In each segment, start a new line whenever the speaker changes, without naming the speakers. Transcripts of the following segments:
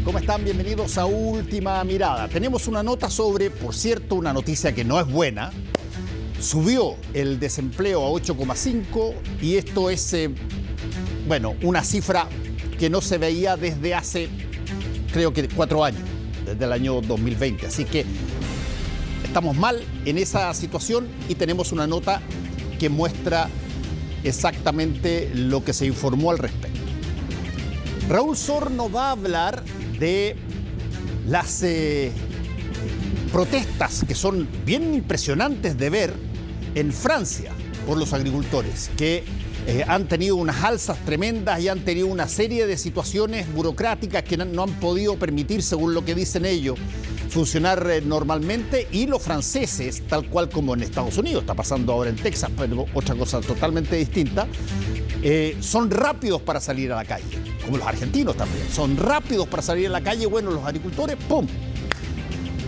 ¿Cómo están? Bienvenidos a Última Mirada. Tenemos una nota sobre, por cierto, una noticia que no es buena. Subió el desempleo a 8,5 y esto es, una cifra que no se veía desde hace, creo que 4 años, desde el año 2020. Así que estamos mal en esa situación y tenemos una nota que muestra exactamente lo que se informó al respecto. Raúl Sor nos va a hablar de las protestas que son bien impresionantes de ver en Francia por los agricultores, que han tenido unas alzas tremendas y han tenido una serie de situaciones burocráticas que no han podido permitir, según lo que dicen ellos, funcionar normalmente. Y los franceses, tal cual como en Estados Unidos, está pasando ahora en Texas, pero otra cosa totalmente distinta, son rápidos para salir a la calle, como los argentinos también, son rápidos para salir a la calle. Bueno, los agricultores, ¡pum!,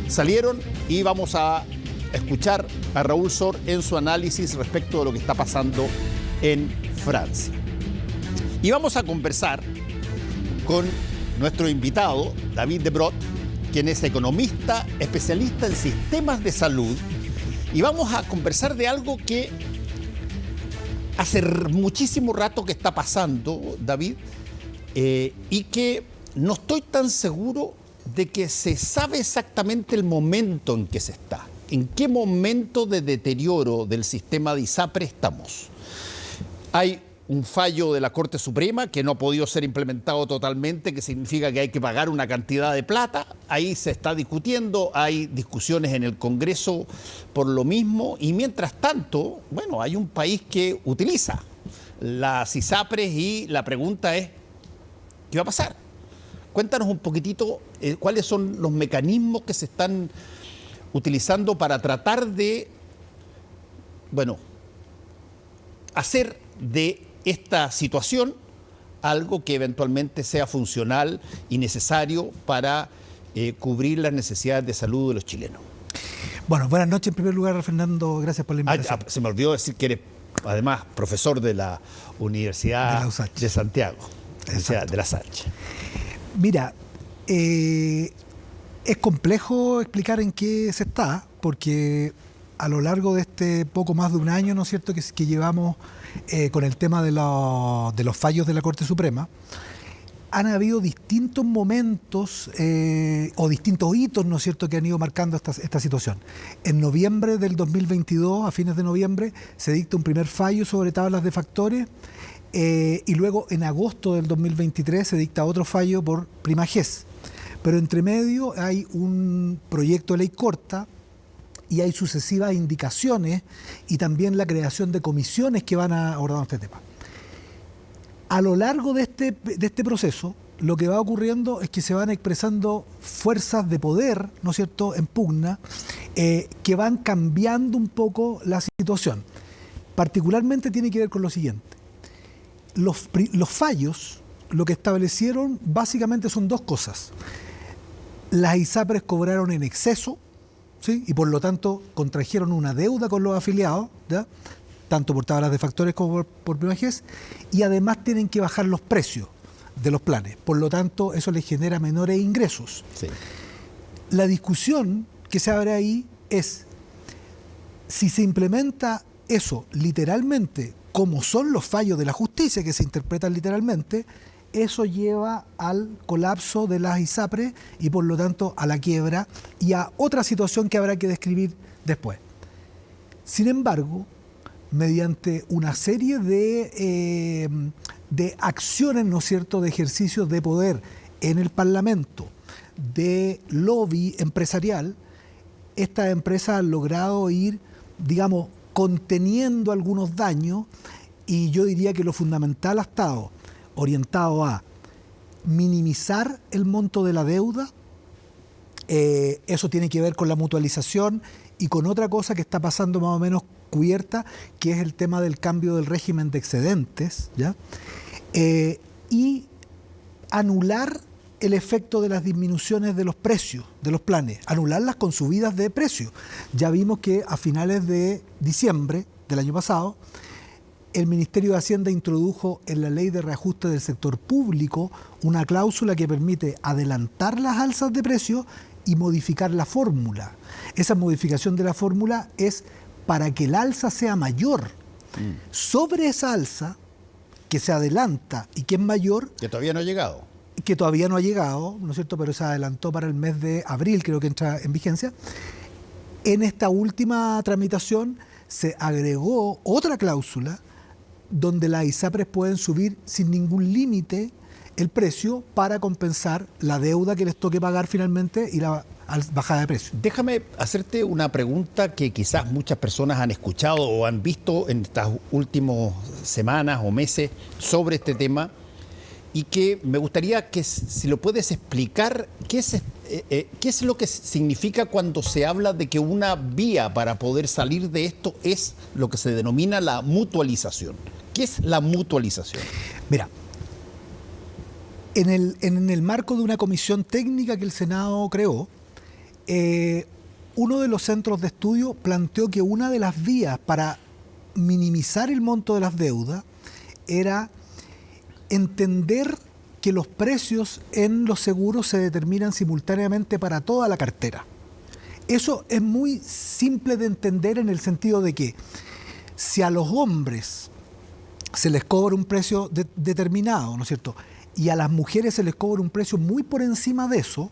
salieron y vamos a escuchar a Raúl Sor en su análisis respecto de lo que está pasando en Francia. Y vamos a conversar con nuestro invitado, David Debrot, quien es economista, especialista en sistemas de salud, y vamos a conversar de algo que hace muchísimo rato que está pasando, David, y que no estoy tan seguro de que se sabe exactamente el momento en que se está. ¿En qué momento de deterioro del sistema de ISAPRE estamos? Hay un fallo de la Corte Suprema que no ha podido ser implementado totalmente, que significa que hay que pagar una cantidad de plata. Ahí se está discutiendo, hay discusiones en el Congreso por lo mismo. Y mientras tanto, bueno, hay un país que utiliza las ISAPRES y la pregunta es, ¿qué va a pasar? Cuéntanos un poquitito cuáles son los mecanismos que se están utilizando para tratar de, hacer de esta situación algo que eventualmente sea funcional y necesario para cubrir las necesidades de salud de los chilenos.
Bueno, buenas noches en primer lugar, Fernando, gracias por la invitación.
Se me olvidó decir que eres además profesor de la Universidad de Santiago, Universidad de la Salle.
Mira, es complejo explicar en qué se está, porque a lo largo de este poco más de un año, ¿no es cierto?, que llevamos con el tema de los fallos de la Corte Suprema, han habido distintos momentos o distintos hitos, ¿no es cierto?, que han ido marcando esta situación. En noviembre del 2022, a fines de noviembre, se dicta un primer fallo sobre tablas de factores y luego en agosto del 2023 se dicta otro fallo por prima GES. Pero entre medio hay un proyecto de ley corta y hay sucesivas indicaciones y también la creación de comisiones que van a abordar este tema. A lo largo de este proceso, lo que va ocurriendo es que se van expresando fuerzas de poder, ¿no es cierto?, en pugna, que van cambiando un poco la situación. Particularmente tiene que ver con lo siguiente. Los fallos, lo que establecieron básicamente son dos cosas. Las ISAPRES cobraron en exceso, ¿sí?, y por lo tanto contrajeron una deuda con los afiliados, ¿ya?, tanto por tablas de factores como por prima GES, y además tienen que bajar los precios de los planes. Por lo tanto, eso les genera menores ingresos.
Sí.
La discusión que se abre ahí es si se implementa eso literalmente, como son los fallos de la justicia que se interpretan literalmente, eso lleva al colapso de las ISAPRES y por lo tanto a la quiebra y a otra situación que habrá que describir después. Sin embargo, mediante una serie de acciones, ¿no es cierto?, de ejercicios de poder en el Parlamento, de lobby empresarial, estas empresas han logrado ir, digamos, conteniendo algunos daños, y yo diría que lo fundamental ha estado orientado a minimizar el monto de la deuda. Eso tiene que ver con la mutualización y con otra cosa que está pasando más o menos cubierta, que es el tema del cambio del régimen de excedentes, ¿ya? Y anular el efecto de las disminuciones de los precios de los planes, anularlas con subidas de precios. Ya vimos que a finales de diciembre del año pasado el Ministerio de Hacienda introdujo en la Ley de Reajuste del Sector Público una cláusula que permite adelantar las alzas de precios y modificar la fórmula. Esa modificación de la fórmula es para que el alza sea mayor. Sobre esa alza, que se adelanta y que es mayor...
Que todavía no ha llegado.
Que todavía no ha llegado, ¿no es cierto?, pero se adelantó para el mes de abril, creo que entra en vigencia. En esta última tramitación se agregó otra cláusula donde las ISAPRES pueden subir sin ningún límite el precio para compensar la deuda que les toque pagar finalmente y la bajada de precio.
Déjame hacerte una pregunta que quizás muchas personas han escuchado o han visto en estas últimas semanas o meses sobre este tema, y que me gustaría que, si lo puedes explicar, ¿qué es lo que significa cuando se habla de que una vía para poder salir de esto es lo que se denomina la mutualización? ¿Qué es la mutualización?
Mira, en el marco de una comisión técnica que el Senado creó, uno de los centros de estudio planteó que una de las vías para minimizar el monto de las deudas era entender que los precios en los seguros se determinan simultáneamente para toda la cartera. Eso es muy simple de entender en el sentido de que si a los hombres se les cobra un precio determinado, ¿no es cierto?, y a las mujeres se les cobra un precio muy por encima de eso,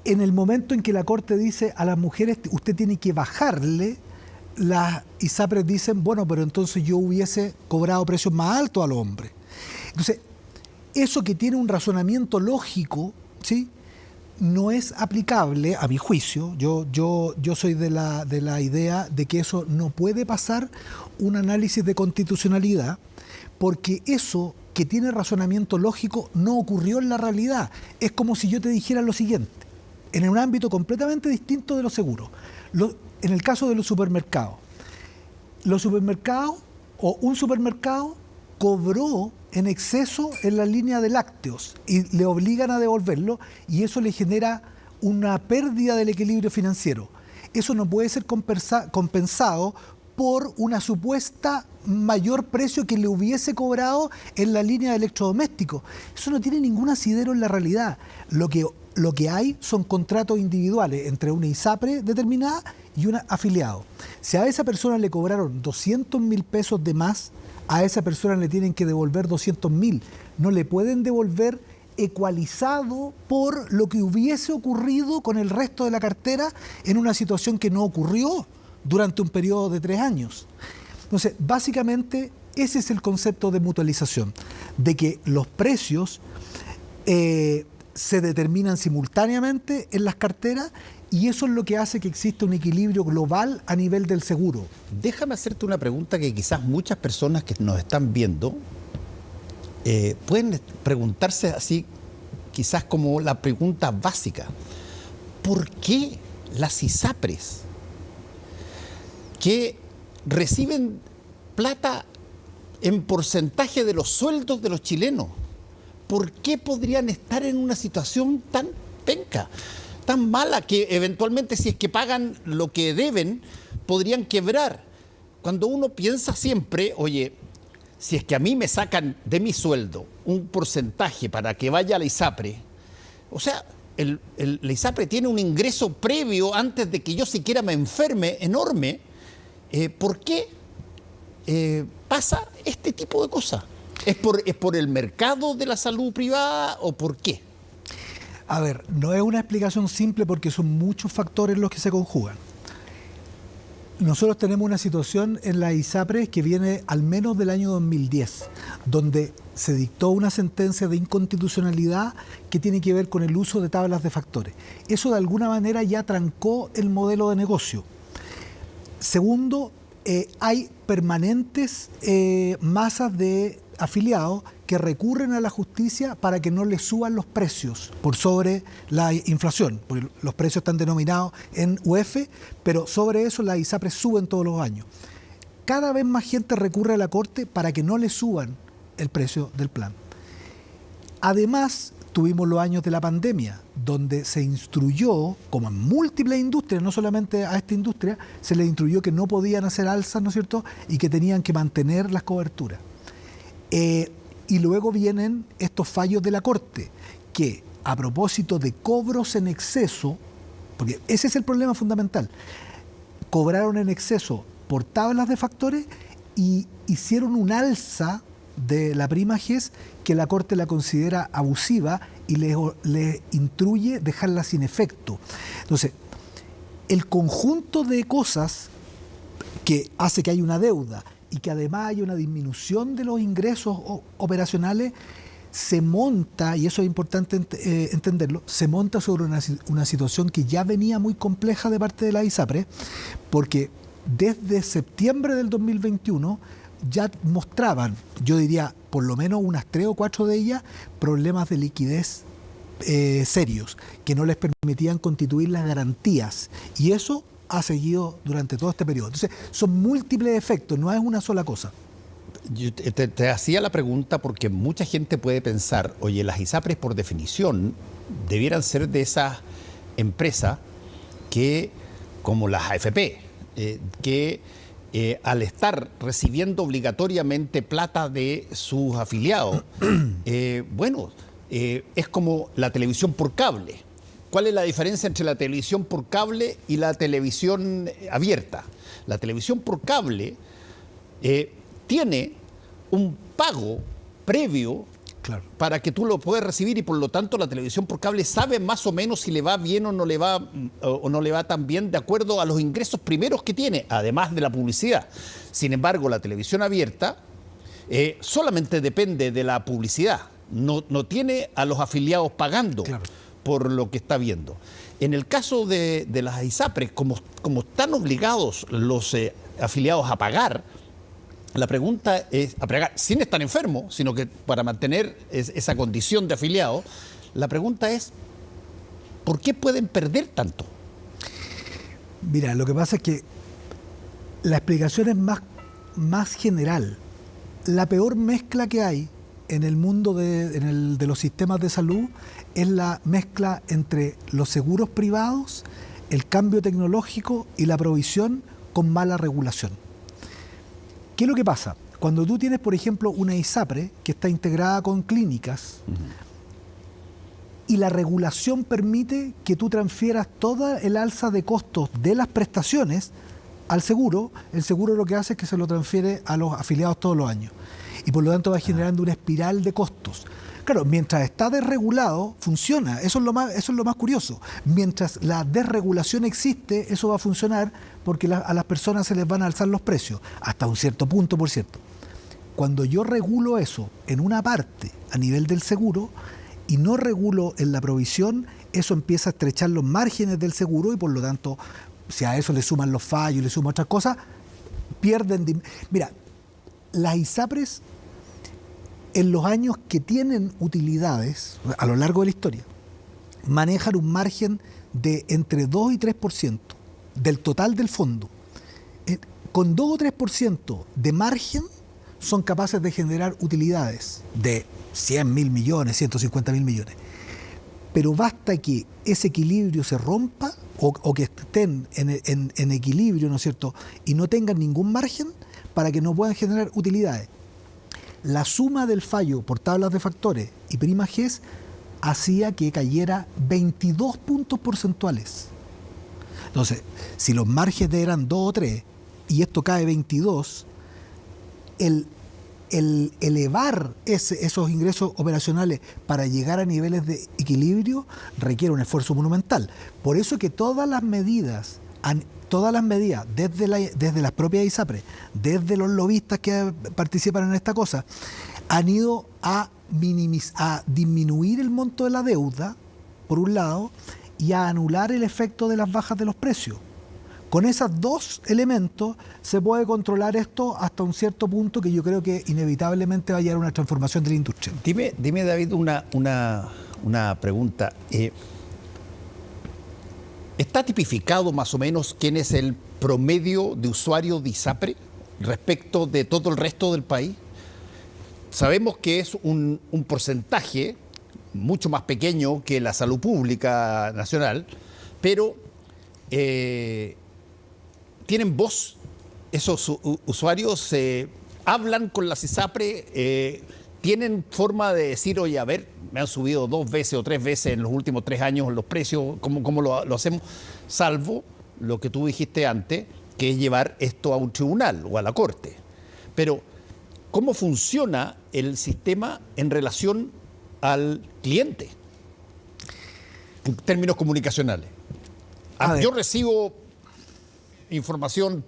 en el momento en que la Corte dice a las mujeres usted tiene que bajarle, las ISAPRES dicen, bueno, pero entonces yo hubiese cobrado precios más altos a los hombres. Entonces, eso que tiene un razonamiento lógico, ¿sí?, no es aplicable, a mi juicio. Yo soy de la idea de que eso no puede pasar un análisis de constitucionalidad, porque eso que tiene razonamiento lógico no ocurrió en la realidad. Es como si yo te dijera lo siguiente, en un ámbito completamente distinto de los seguros. En el caso de los supermercados o un supermercado cobró en exceso en la línea de lácteos y le obligan a devolverlo, y eso le genera una pérdida del equilibrio financiero. Eso no puede ser compensado por una supuesta mayor precio que le hubiese cobrado en la línea de electrodomésticos. Eso no tiene ningún asidero en la realidad. Lo que hay son contratos individuales entre una ISAPRE determinada y un afiliado. Si a esa persona le cobraron 200.000 pesos de más, a esa persona le tienen que devolver 200.000. No le pueden devolver ecualizado por lo que hubiese ocurrido con el resto de la cartera en una situación que no ocurrió durante un periodo de 3 años. Entonces, básicamente, ese es el concepto de mutualización, de que los precios se determinan simultáneamente en las carteras, y eso es lo que hace que exista un equilibrio global a nivel del seguro.
Déjame hacerte una pregunta que quizás muchas personas que nos están viendo pueden preguntarse así, quizás como la pregunta básica. ¿Por qué las ISAPRES, que reciben plata en porcentaje de los sueldos de los chilenos, por qué podrían estar en una situación tan penca, tan mala, que eventualmente, si es que pagan lo que deben, podrían quebrar? Cuando uno piensa siempre, oye, si es que a mí me sacan de mi sueldo un porcentaje para que vaya a la ISAPRE, o sea, la ISAPRE tiene un ingreso previo antes de que yo siquiera me enferme enorme. ¿Por qué pasa este tipo de cosas? ¿Es por el mercado de la salud privada o por qué?
A ver, no es una explicación simple porque son muchos factores los que se conjugan. Nosotros tenemos una situación en la ISAPRES que viene al menos del año 2010, donde se dictó una sentencia de inconstitucionalidad que tiene que ver con el uso de tablas de factores. Eso de alguna manera ya trancó el modelo de negocio. Segundo, hay permanentes masas de afiliados que recurren a la justicia para que no les suban los precios por sobre la inflación, porque los precios están denominados en UF, pero sobre eso las ISAPRES suben todos los años. Cada vez más gente recurre a la Corte para que no le suban el precio del plan. Además, tuvimos los años de la pandemia, donde se instruyó, como en múltiples industrias, no solamente a esta industria, se les instruyó que no podían hacer alzas, ¿no es cierto?, y que tenían que mantener las coberturas. Y luego vienen estos fallos de la Corte, que a propósito de cobros en exceso, porque ese es el problema fundamental, cobraron en exceso por tablas de factores y hicieron un alza de la prima GES que la Corte la considera abusiva y le instruye dejarla sin efecto. Entonces, el conjunto de cosas que hace que haya una deuda y que además haya una disminución de los ingresos operacionales, se monta, y eso es importante entenderlo, se monta sobre una situación que ya venía muy compleja de parte de la ISAPRE, porque desde septiembre del 2021 ya mostraban, yo diría, por lo menos unas 3 o 4 de ellas, problemas de liquidez serios, que no les permitían constituir las garantías. Y eso ha seguido durante todo este periodo. Entonces, son múltiples efectos, no es una sola cosa.
Yo te hacía la pregunta porque mucha gente puede pensar, oye, las ISAPRES por definición debieran ser de esas empresas que, como las AFP, que al estar recibiendo obligatoriamente plata de sus afiliados, es como la televisión por cable. ¿Cuál es la diferencia entre la televisión por cable y la televisión abierta? La televisión por cable tiene un pago previo, claro, para que tú lo puedas recibir, y por lo tanto la televisión por cable sabe más o menos si le va bien o no le va tan bien de acuerdo a los ingresos primeros que tiene, además de la publicidad. Sin embargo, la televisión abierta solamente depende de la publicidad, no tiene a los afiliados pagando, claro, por lo que está viendo. En el caso de las ISAPRES, como están obligados los afiliados a pagar, la pregunta es, a pagar sin estar enfermo, sino que para mantener esa condición de afiliado, la pregunta es, ¿por qué pueden perder tanto?
Mira, lo que pasa es que la explicación es más general. La peor mezcla que hay en el mundo de los sistemas de salud es la mezcla entre los seguros privados, el cambio tecnológico y la provisión con mala regulación. ¿Qué es lo que pasa? Cuando tú tienes, por ejemplo, una ISAPRE que está integrada con clínicas, y la regulación permite que tú transfieras toda el alza de costos de las prestaciones al seguro, el seguro lo que hace es que se lo transfiere a los afiliados todos los años. Y por lo tanto va generando una espiral de costos. Claro, mientras está desregulado, funciona. Eso es lo más curioso. Mientras la desregulación existe, eso va a funcionar porque a las personas se les van a alzar los precios. Hasta un cierto punto, por cierto. Cuando yo regulo eso en una parte a nivel del seguro y no regulo en la provisión, eso empieza a estrechar los márgenes del seguro y por lo tanto, si a eso le suman los fallos, le suman otras cosas, pierden. Mira, las ISAPRES, en los años que tienen utilidades, a lo largo de la historia, manejan un margen de entre 2 y 3% del total del fondo. Con 2 o 3% de margen son capaces de generar utilidades de 100.000 millones, 150.000 millones. Pero basta que ese equilibrio se rompa o que estén en equilibrio, ¿no es cierto?, y no tengan ningún margen para que no puedan generar utilidades. La suma del fallo por tablas de factores y prima GES hacía que cayera 22 puntos porcentuales. Entonces, si los márgenes eran 2 o 3 y esto cae 22, el elevar esos ingresos operacionales para llegar a niveles de equilibrio requiere un esfuerzo monumental. Por eso que todas las medidas, desde las propias ISAPRES, desde los lobistas que participan en esta cosa, han ido a disminuir el monto de la deuda, por un lado, y a anular el efecto de las bajas de los precios. Con esos dos elementos se puede controlar esto hasta un cierto punto que yo creo que inevitablemente va a llegar a una transformación de la industria.
Dime David, una pregunta. ¿Está tipificado más o menos quién es el promedio de usuario de ISAPRE respecto de todo el resto del país? Sabemos que es un porcentaje mucho más pequeño que la salud pública nacional, pero tienen voz. Esos usuarios hablan con las ISAPRE, tienen forma de decir, oye, a ver, me han subido 2 veces o 3 veces en los últimos 3 años los precios, ¿cómo lo hacemos? Salvo lo que tú dijiste antes, que es llevar esto a un tribunal o a la corte. Pero, ¿cómo funciona el sistema en relación al cliente? En términos comunicacionales. Yo recibo información,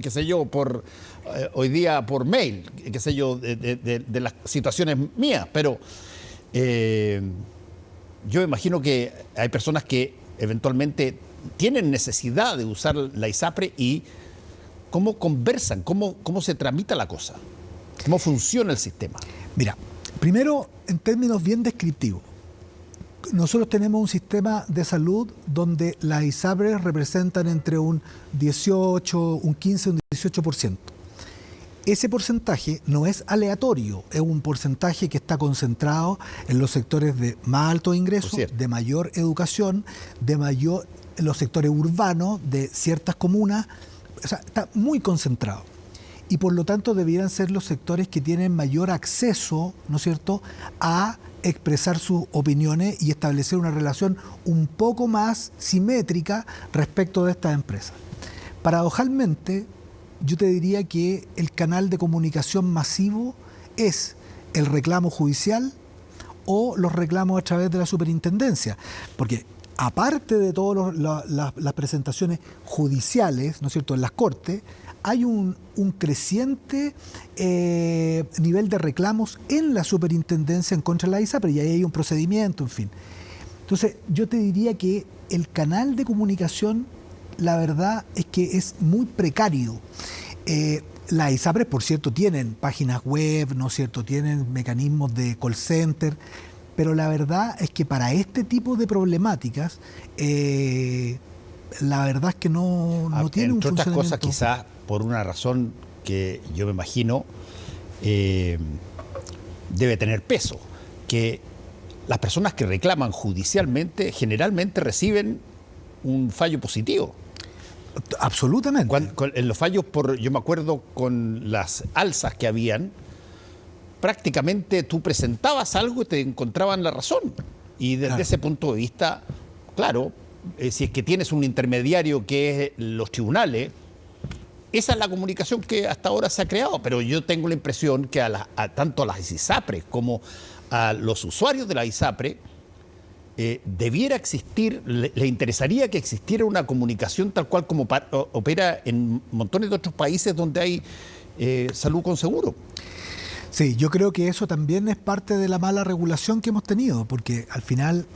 qué sé yo, hoy día por mail, qué sé yo, de las situaciones mías, pero yo imagino que hay personas que eventualmente tienen necesidad de usar la ISAPRE y cómo conversan, cómo se tramita la cosa, cómo funciona el sistema.
Mira, primero, en términos bien descriptivos, nosotros tenemos un sistema de salud donde las ISAPRES representan entre un 18, un 15, un 18%. Ese porcentaje no es aleatorio, es un porcentaje que está concentrado en los sectores de más alto ingreso, de mayor educación, en los sectores urbanos de ciertas comunas. O sea, está muy concentrado. Y por lo tanto debieran ser los sectores que tienen mayor acceso, ¿no es cierto?, a expresar sus opiniones y establecer una relación un poco más simétrica respecto de estas empresas. Paradojalmente, yo te diría que el canal de comunicación masivo es el reclamo judicial o los reclamos a través de la superintendencia, porque aparte de todas las presentaciones judiciales, ¿no es cierto?, en las cortes, hay un creciente nivel de reclamos en la superintendencia en contra de la ISAPRE, y ahí hay un procedimiento, en fin. Entonces, yo te diría que el canal de comunicación, la verdad es que es muy precario. Las ISAPRES, por cierto, tienen páginas web, ¿no es cierto?, tienen mecanismos de call center, pero la verdad es que para este tipo de problemáticas, la verdad es que no tiene un funcionamiento.
Entre otras cosas, quizás por una razón que yo me imagino debe tener peso, que las personas que reclaman judicialmente generalmente reciben un fallo positivo.
Absolutamente.
En los fallos, yo me acuerdo con las alzas que habían, prácticamente tú presentabas algo y te encontraban la razón. Y desde ese punto de vista, claro, si es que tienes un intermediario que es los tribunales, esa es la comunicación que hasta ahora se ha creado. Pero yo tengo la impresión que tanto a las ISAPRE como a los usuarios de la ISAPRE debiera existir, le interesaría que existiera una comunicación tal cual como opera en montones de otros países donde hay salud con seguro.
Sí, yo creo que eso también es parte de la mala regulación que hemos tenido, porque al final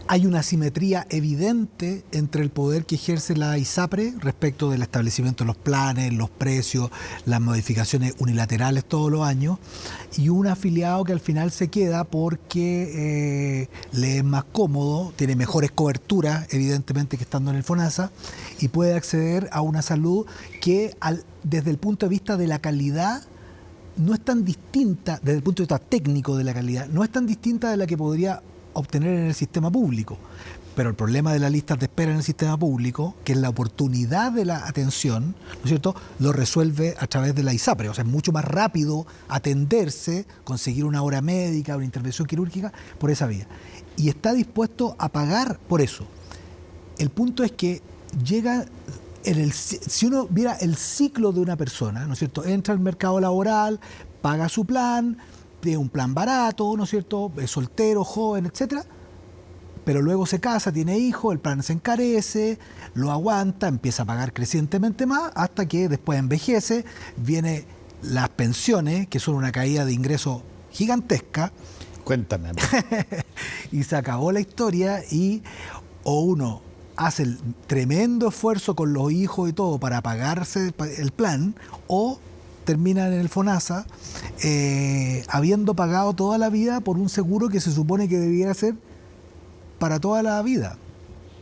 hay una asimetría evidente entre el poder que ejerce la ISAPRE respecto del establecimiento de los planes, los precios, las modificaciones unilaterales todos los años, y un afiliado que al final se queda porque le es más cómodo, tiene mejores coberturas, evidentemente, que estando en el FONASA, y puede acceder a una salud que desde el punto de vista de la calidad no es tan distinta, desde el punto de vista técnico de la calidad, no es tan distinta de la que podría obtener en el sistema público. Pero el problema de las listas de espera en el sistema público, que es la oportunidad de la atención, ¿no es cierto?, lo resuelve a través de la ISAPRE. O sea, es mucho más rápido atenderse, conseguir una hora médica, una intervención quirúrgica por esa vía. Y está dispuesto a pagar por eso. El punto es que llega, si uno viera el ciclo de una persona, ¿no es cierto?, entra al mercado laboral, paga su plan, tiene un plan barato, ¿no es cierto?, es soltero, joven, etcétera, pero luego se casa, tiene hijos, el plan se encarece, lo aguanta, empieza a pagar crecientemente más, hasta que después envejece, vienen las pensiones, que son una caída de ingresos gigantesca.
Cuéntame.
Y se acabó la historia, o uno hace el tremendo esfuerzo con los hijos y todo para pagarse el plan, o terminan en el FONASA habiendo pagado toda la vida por un seguro que se supone que debiera ser para toda la vida.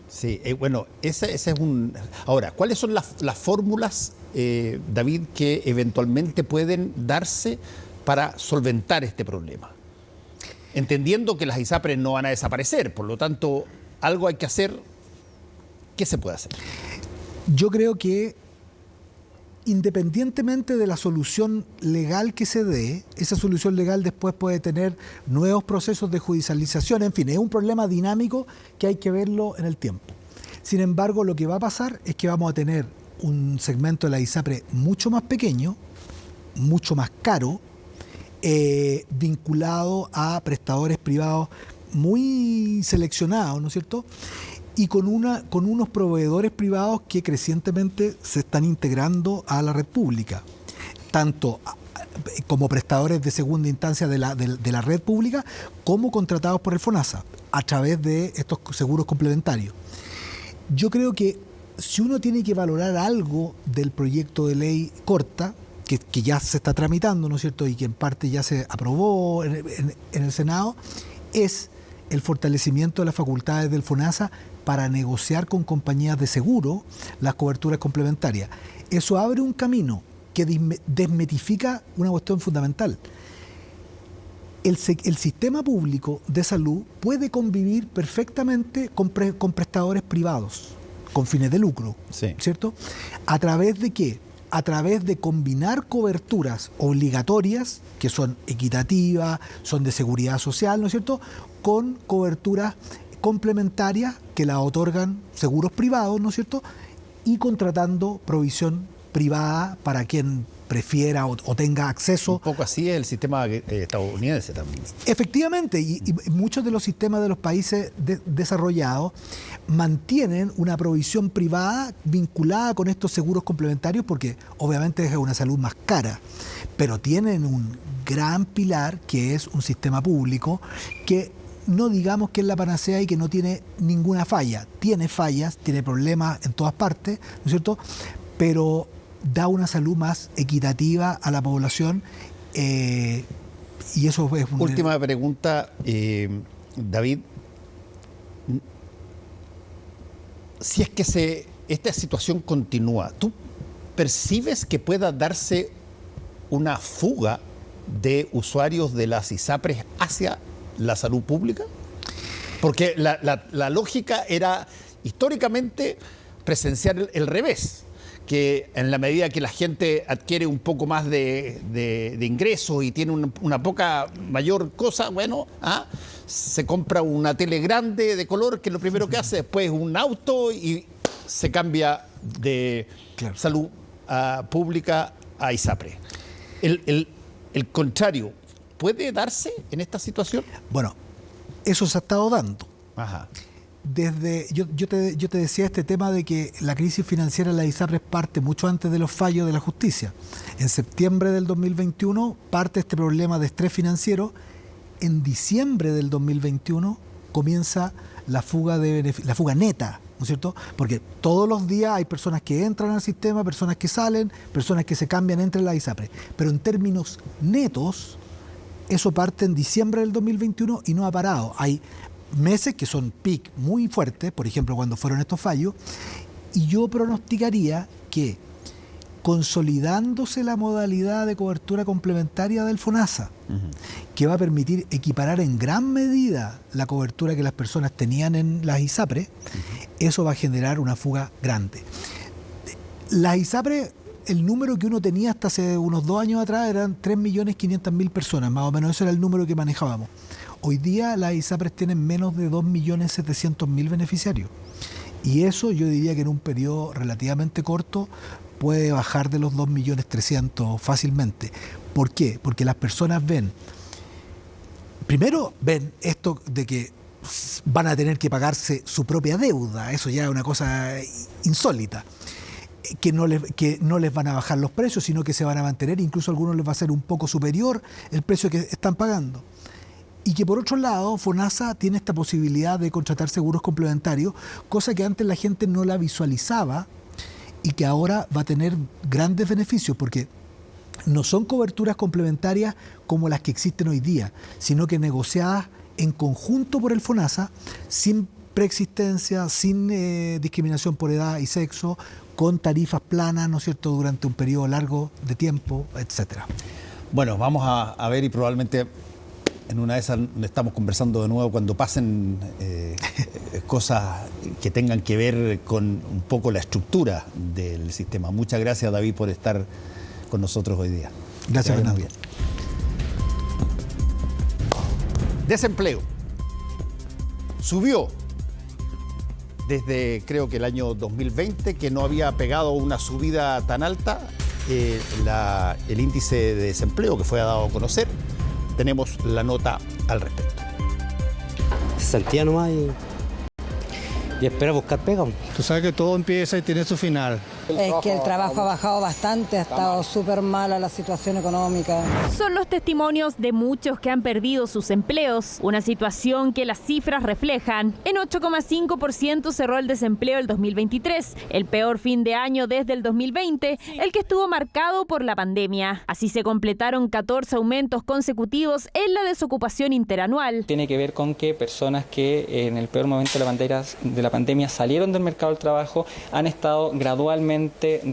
Sí, bueno, ese es un... Ahora, ¿cuáles son las fórmulas, David, que eventualmente pueden darse para solventar este problema? entendiendo que las ISAPRES no van a desaparecer. Por lo tanto, algo hay que hacer. ¿Qué se puede hacer?
Yo creo que independientemente de la solución legal que se dé, esa solución legal después puede tener nuevos procesos de judicialización, en fin, es un problema dinámico que hay que verlo en el tiempo. Sin embargo, lo que va a pasar es que vamos a tener un segmento de la ISAPRE mucho más pequeño, mucho más caro, vinculado a prestadores privados muy seleccionados, ¿no es cierto?, y con unos proveedores privados que crecientemente se están integrando a la red pública, tanto como prestadores de segunda instancia de la red pública, como contratados por el FONASA, a través de estos seguros complementarios. Yo creo que si uno tiene que valorar algo del proyecto de ley Corta, que ya se está tramitando, ¿no es cierto?, y que en parte ya se aprobó en el Senado, es el fortalecimiento de las facultades del FONASA para negociar con compañías de seguro las coberturas complementarias. Eso abre un camino que desmitifica una cuestión fundamental. El sistema público de salud puede convivir perfectamente con prestadores privados, con fines de lucro, sí, ¿cierto? ¿A través de qué? A través de combinar coberturas obligatorias, que son equitativas, son de seguridad social, ¿no es cierto?, con coberturas complementarias que la otorgan seguros privados, ¿no es cierto?, y contratando provisión privada para quien prefiera o tenga acceso.
Un poco así es el sistema estadounidense también.
Efectivamente, y muchos de los sistemas de los países desarrollados mantienen una provisión privada vinculada con estos seguros complementarios porque obviamente es una salud más cara, pero tienen un gran pilar que es un sistema público que no digamos que es la panacea y que no tiene ninguna falla. Tiene fallas, tiene problemas en todas partes, ¿no es cierto?, pero da una salud más equitativa a la población y eso es un...
Última pregunta, David. Si es que esta situación continúa, ¿tú percibes que pueda darse una fuga de usuarios de las ISAPRES hacia la salud pública? Porque la lógica era históricamente presenciar el revés, que en la medida que la gente adquiere un poco más de ingresos y tiene una mayor cosa, bueno, se compra una tele grande de color, que es lo primero que hace, después un auto y se cambia de salud pública a ISAPRE. El contrario, ¿puede darse en esta situación?
Bueno, eso se ha estado dando.
Ajá.
Yo te decía este tema de que la crisis financiera de la ISAPRES parte mucho antes de los fallos de la justicia. En septiembre del 2021 parte este problema de estrés financiero. En diciembre del 2021 comienza la fuga neta, ¿no es cierto? Porque todos los días hay personas que entran al sistema, personas que salen, personas que se cambian entre la ISAPRES. Pero en términos netos, eso parte en diciembre del 2021 y no ha parado. Hay meses que son peak muy fuertes, por ejemplo, cuando fueron estos fallos, y yo pronosticaría que consolidándose la modalidad de cobertura complementaria del FONASA, que va a permitir equiparar en gran medida la cobertura que las personas tenían en las ISAPRES, eso va a generar una fuga grande. Las ISAPRES, el número que uno tenía hasta hace unos 2 años atrás eran 3.500.000 personas, más o menos eso era el número que manejábamos. Hoy día las ISAPRES tienen menos de 2.700.000 beneficiarios. Y eso yo diría que en un periodo relativamente corto puede bajar de los 2.300.000 fácilmente. ¿Por qué? Porque las personas primero ven esto de que van a tener que pagarse su propia deuda. Eso ya es una cosa insólita. Que no les van a bajar los precios, sino que se van a mantener, incluso a algunos les va a ser un poco superior el precio que están pagando. Y que por otro lado, FONASA tiene esta posibilidad de contratar seguros complementarios, cosa que antes la gente no la visualizaba y que ahora va a tener grandes beneficios, porque no son coberturas complementarias como las que existen hoy día, sino que negociadas en conjunto por el FONASA, sin preexistencia, sin discriminación por edad y sexo, con tarifas planas, ¿no es cierto?, durante un periodo largo de tiempo, etcétera.
Bueno, vamos a ver y probablemente En una de esas estamos conversando de nuevo cuando pasen cosas que tengan que ver con un poco la estructura del sistema. Muchas gracias, David, por estar con nosotros hoy día.
Gracias, Fernando.
Desempleo. Subió desde creo que el año 2020, que no había pegado una subida tan alta, el índice de desempleo que fue dado a conocer. Tenemos la nota al respecto.
Sentía nomás y espera buscar pega.
Tú sabes que todo empieza y tiene su final.
Es que el trabajo ha bajado bastante, ha estado súper mala la situación económica.
Son los testimonios de muchos que han perdido sus empleos, una situación que las cifras reflejan. En 8,5% cerró el desempleo el 2023, el peor fin de año desde el 2020, el que estuvo marcado por la pandemia. Así se completaron 14 aumentos consecutivos en la desocupación interanual.
Tiene que ver con que personas que en el peor momento de la pandemia salieron del mercado del trabajo han estado gradualmente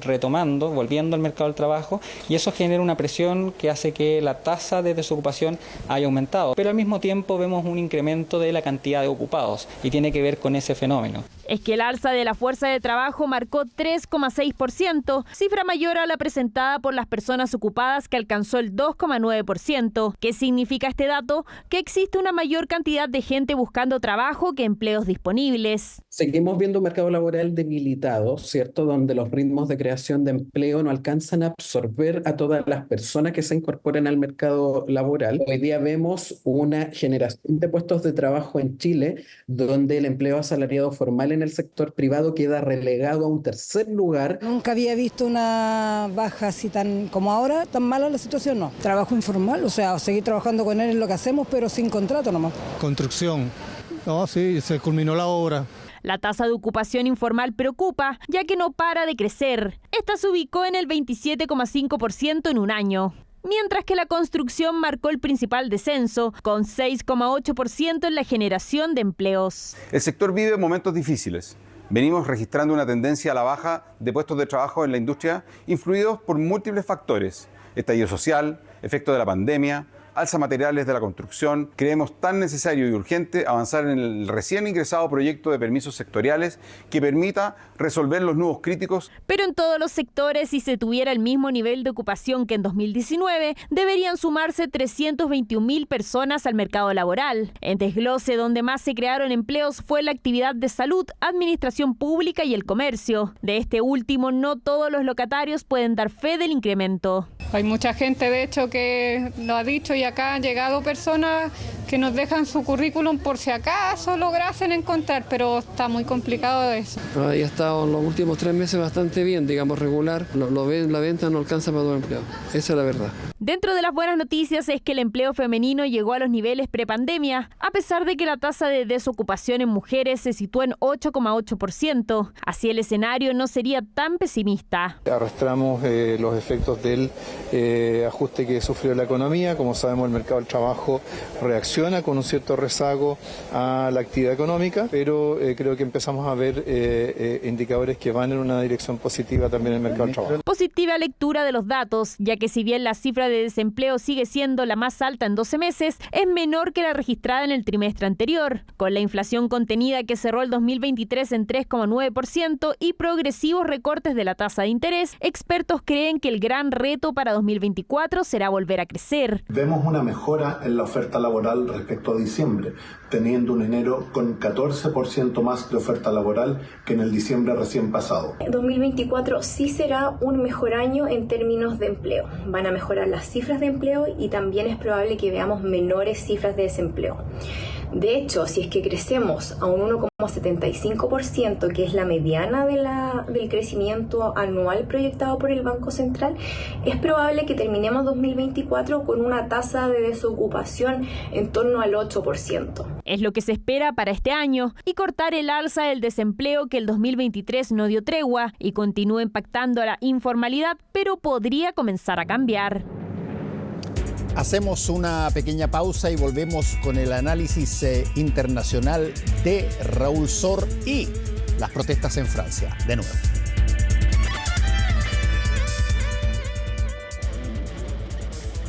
retomando, volviendo al mercado del trabajo, y eso genera una presión que hace que la tasa de desocupación haya aumentado. Pero al mismo tiempo vemos un incremento de la cantidad de ocupados y tiene que ver con ese fenómeno.
Es que el alza de la fuerza de trabajo marcó 3,6%, cifra mayor a la presentada por las personas ocupadas, que alcanzó el 2,9%. ¿Qué significa este dato? Que existe una mayor cantidad de gente buscando trabajo que empleos disponibles.
Seguimos viendo un mercado laboral debilitado, ¿cierto? Donde los ritmos de creación de empleo no alcanzan a absorber a todas las personas que se incorporan al mercado laboral. Hoy día vemos una generación de puestos de trabajo en Chile donde el empleo asalariado formal en el sector privado queda relegado a un tercer lugar.
Nunca había visto una baja así tan como ahora, tan mala la situación, no. Trabajo informal, o sea, seguir trabajando con él en lo que hacemos, pero sin contrato nomás.
Construcción. No, sí, se culminó la obra.
La tasa de ocupación informal preocupa, ya que no para de crecer. Esta se ubicó en el 27,5% en un año. Mientras que la construcción marcó el principal descenso, con 6,8% en la generación de empleos.
El sector vive momentos difíciles. Venimos registrando una tendencia a la baja de puestos de trabajo en la industria, influidos por múltiples factores: estallido social, efecto de la pandemia, alza materiales de la construcción. Creemos tan necesario y urgente avanzar en el recién ingresado proyecto de permisos sectoriales que permita resolver los nudos críticos.
Pero en todos los sectores, si se tuviera el mismo nivel de ocupación que en 2019, deberían sumarse 321.000 personas al mercado laboral. En desglose, donde más se crearon empleos fue la actividad de salud, administración pública y el comercio. De este último, no todos los locatarios pueden dar fe del incremento.
Hay mucha gente, de hecho, que lo ha dicho, y acá han llegado personas que nos dejan su currículum por si acaso lograsen encontrar, pero está muy complicado eso.
Ahí ha estado en los últimos 3 meses bastante bien, digamos regular. La venta no alcanza para todo empleo. Esa es la verdad.
Dentro de las buenas noticias es que el empleo femenino llegó a los niveles prepandemia, a pesar de que la tasa de desocupación en mujeres se situó en 8,8%. Así el escenario no sería tan pesimista.
Arrastramos los efectos del ajuste que sufrió la economía. Como sabemos, el mercado del trabajo reacciona con un cierto rezago a la actividad económica, pero creo que empezamos a ver indicadores que van en una dirección positiva también en el mercado del trabajo.
Positiva lectura de los datos, ya que si bien la cifra de desempleo sigue siendo la más alta en 12 meses, es menor que la registrada en el trimestre anterior. Con la inflación contenida que cerró el 2023 en 3,9% y progresivos recortes de la tasa de interés, expertos creen que el gran reto para 2024 será volver a crecer.
Vemos una mejora en la oferta laboral respecto a diciembre, teniendo un enero con 14% más de oferta laboral que en el diciembre recién pasado.
2024 sí será un mejor año en términos de empleo. Van a mejorar las cifras de empleo y también es probable que veamos menores cifras de desempleo. De hecho, si es que crecemos a un 1,75%, que es la mediana del crecimiento anual proyectado por el Banco Central, es probable que terminemos 2024 con una tasa de desocupación en torno al 8%.
Es lo que se espera para este año, y cortar el alza del desempleo que el 2023 no dio tregua y continúa impactando a la informalidad, pero podría comenzar a cambiar.
Hacemos una pequeña pausa y volvemos con el análisis internacional de Raúl Sor y las protestas en Francia. De nuevo.